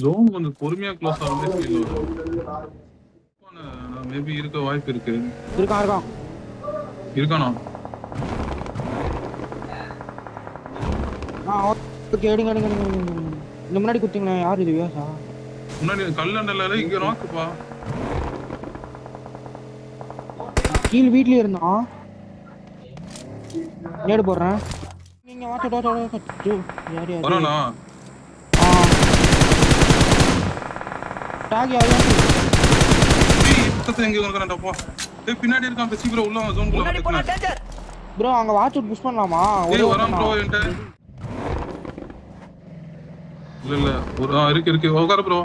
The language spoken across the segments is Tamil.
ஜோன் கொஞ்சம் பொறுமையா க்ளோஸ் ஆகிற மாதிரி ஃபீல் ஆகுது. மேபி இருக்க வாய்ப்பு இருக்கு. இருக்கானா? இந்த முன்னாடி குத்திங்களா? யார் இது? வியாசா? முன்னாடி கல்லண்டல இங்க ராக்குப்பா. கீழ வீட்லயே இருந்தான். நேடு போடுறேன். நீங்க வாட்ட யார் யார் வரானா? டாக் யார்? பக்கத்துல எங்க இருக்கறான்டா? டேய் பின்னாடி இருக்கான். பெசி ப்ரோ உள்ள ஜோன்குள்ள வந்து. ப்ரோ அங்க வாட்ச் அவுட் புஷ் பண்ணலாமா? ஏய் வரான் ப்ரோ என்கிட்ட. இல்ல ஒரு இருக்கு உட்கார ப்ரோ.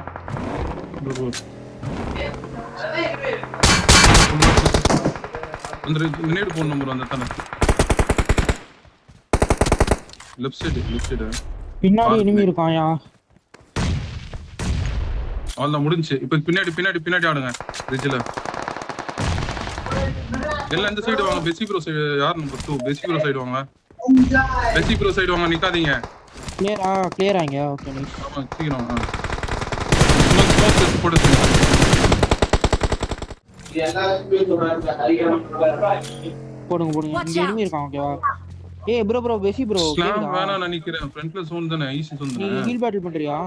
அந்த நேடு போன் நம்பர் அந்த தான. லெஃப்ட் சைடு பின்னாடி எனிமி இருக்கான்யா. அவ்வளவுதான் முடிஞ்சு. இப்ப பின்னாடி ஆடுங்க ரிட்ஜ்ல. எல்லாம் இந்த சைடு வாங்க. Passi bro side. யார் நம்பர் 2? பெசி ப்ரோ சைடு வாங்க. பெசி ப்ரோ சைடு வாங்க. நிக்காதீங்க. கிளியர் ஆங்க. Okay nice. ஆமா சீக்கிரம் ஸ்மோக் போடுங்க. போடுங்க. இங்க எனிமி இருக்கான். ஓகேவா? ஏய் ப்ரோ பெசி ப்ரோ ஸ்லாம் வேணா நான் நிக்கிறேன். ஃப்ரண்ட்ல சோன் தானே. ஈஸி சோன் தானே. நீ ஹீல் பேட்டில் பண்றியா?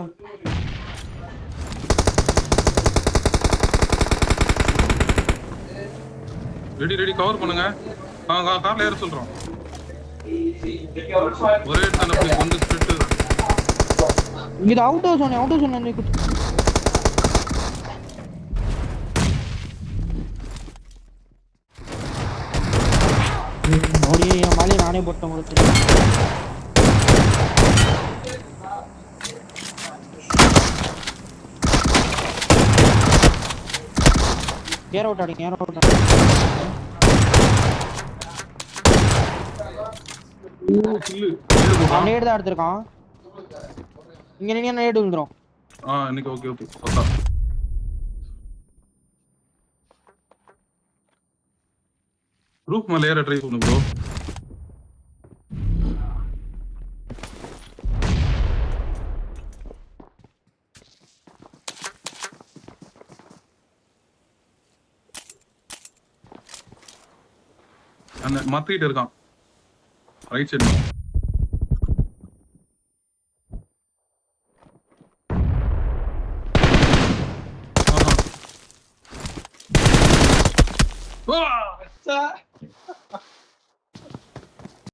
ரெடி கவர் பண்ணுங்க. கார்ல ஏற சொல்றோம். ஒரே தான போய் வந்து ஸ்பிரிட். இங்க அவுட் ஹவுஸ் ஒன்னு ஓடியே என் மாலையை நானே போட்டேன். உங்களுக்கு ஏர் அவுட் ஆடுங்க. நேடு தான் எடுத்திருக்கான். இங்க நீங்க நேடு விழுந்துரும். இன்னைக்கு ஓகே பத்தா. ரூஃப் மேல ஏற ட்ரை பண்ணு ப்ரோ. அந்த மாத்திட்டு இருக்கான் ரைட் சைடு.